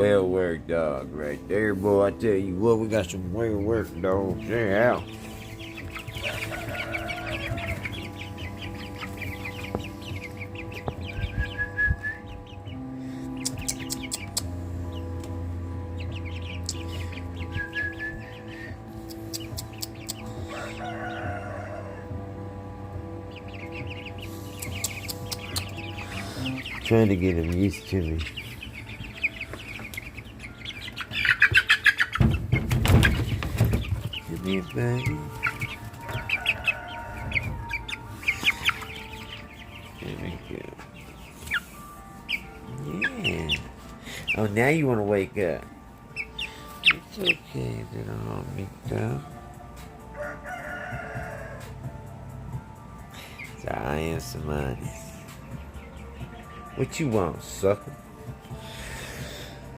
well-worked dog right there, boy. I tell you what, we got some well-worked dogs. Yeah. Trying to get him used to me. Come here, baby. There we go. Yeah. Oh, now you want to wake up. It's okay, little big dog. So I am somebody. What you want, sucker?